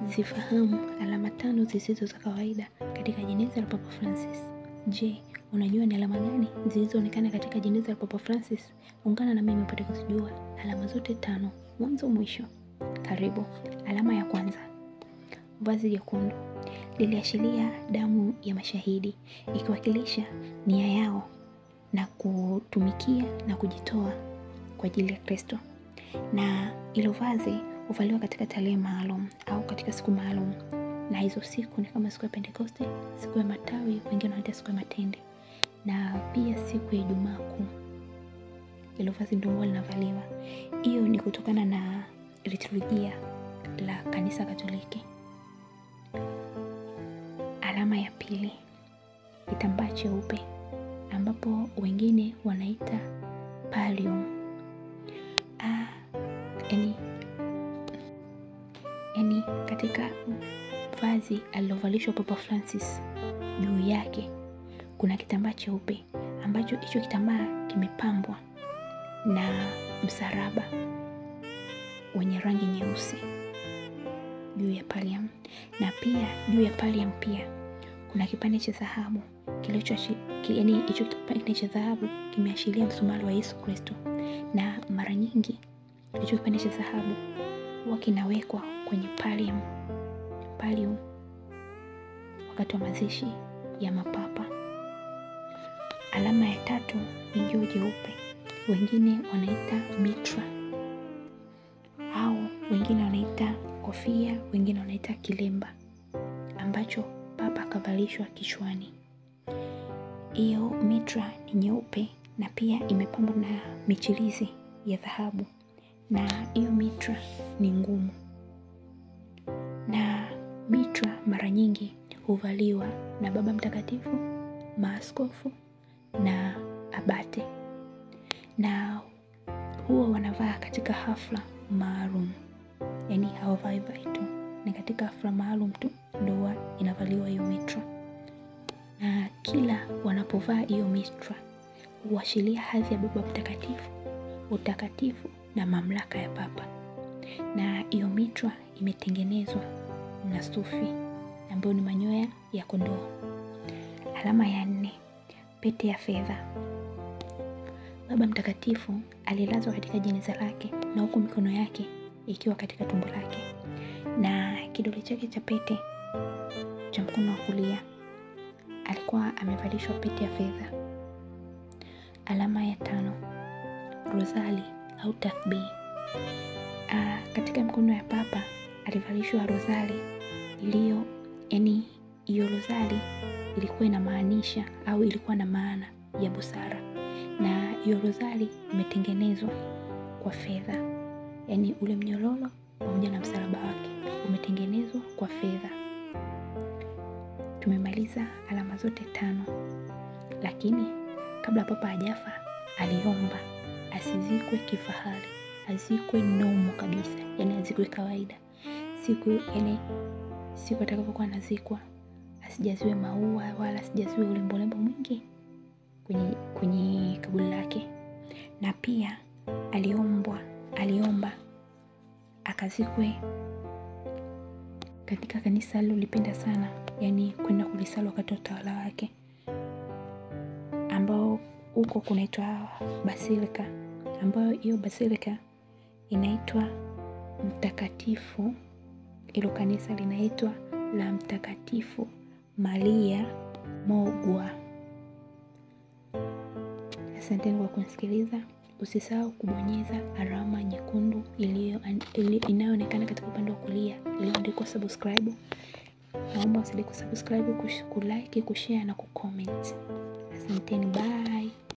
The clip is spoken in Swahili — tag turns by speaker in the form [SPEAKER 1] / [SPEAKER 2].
[SPEAKER 1] Zifahamu alama 5 zisizo za kawaida katika jeneza la Papa Francis. Je, unajua ni alama gani zilizoonekana katika jeneza la Papa Francis? Ungana na mimi upate kuzijua alama zote 5 mwanzo mwisho. Karibu. Alama ya kwanza. Vazi jekundu. Liliashiria damu ya mashahidi, ikiwakilisha nia yao na kutumikia na kujitoa kwa ajili ya Kristo. Na hilo vazi huvaliwa katika tarehe maalum au katika siku maalum. Na hizo siku ni kama siku ya Pentekoste, siku ya Matawi, wengine wanaita siku ya Matende, na pia siku ya Ijumaa Kuu. Hilo vazi ndio huwa linavaliwa. Hiyo ni kutokana na liturujia la Kanisa Katoliki. Alama ya pili. Kitambaa cheupe ambapo wengine wanaita pallium. Yani katika vazi alilovalishwa Papa Francis, juu yake kuna kitambaa cheupe ambacho hicho kitambaa kimepambwa na msalaba wenye rangi nyeusi juu ya pallium. Na pia juu ya pallium pia kuna kipande cha dhahabu yani hicho kipande cha dhahabu kimeashiria msumari wa Yesu Kristo. Na mara nyingi hicho kipande cha dhahabu huwa kinawekwa kwenye pallium wakati wa mazishi ya mapapa. Alama ya tatu ni joho jeupe, wengine wanaita mitra au wengine wanaita kofia, wengine wanaita kilemba ambacho papa akavalishwa kichwani. Hiyo mitra ni nyeupe na pia imepambwa na michirizi ya dhahabu, na hiyo mitra ni ngumu. Na mitra mara nyingi huvaliwa na Baba Mtakatifu, maaskofu na abate, na huwa wanavaa katika hafla maalum. Yani hawavai tu, ni katika hafla maalum tu ndio inavaliwa hiyo mitra. Na kila wanapovaa hiyo mitra huashiria hadhi ya Baba Mtakatifu, utakatifu na mamlaka ya papa. Na hiyo mitra imetengenezwa na sufi ambayo ni manyoya ya kondoo. Alama ya 4. Pete ya fedha. Baba Mtakatifu alilazwa katika jeneza lake na huku mikono yake ikiwa katika tumbo lake, na kidole chake cha pete cha mkono wa kulia alikuwa amevalishwa pete ya fedha. Alama ya 5. Rozali au tasbih. Katika mkono ya papa alivalishwa rozali iliyo, yani hiyo rozali ilikuwa inamaanisha au ilikuwa na maana ya busara, na hiyo rozali imetengenezwa kwa fedha, yani ule mnyororo pamoja na msalaba wake umetengenezwa kwa fedha. Tumemaliza alama zote 5, lakini kabla papa hajafa aliomba asizikwe kifahari, azikwe nomo kabisa, yani azikwe kawaida. Siku atakapokuwa anazikwa asijaziwe maua wala asijaziwe ulembo mwingi kwenye kaburi lake. Na pia aliomba akazikwe katika kanisa alilolipenda sana, yani kwenda kulisali wakati wa utawala wake, ambao huko kunaitwa Basilika, ambayo hiyo Basilika inaitwa Mtakatifu. Hilo kanisa linaitwa la Mtakatifu Maria Mogwa. Asanteni kwa kunisikiliza. Usisahau kubonyeza alama nyekundu inayoonekana katika upande wa kulia iliyoandikwa subscribe. Naomba usideke kusubscribe, kulike, kushare na kucomment. Asanteni, bye.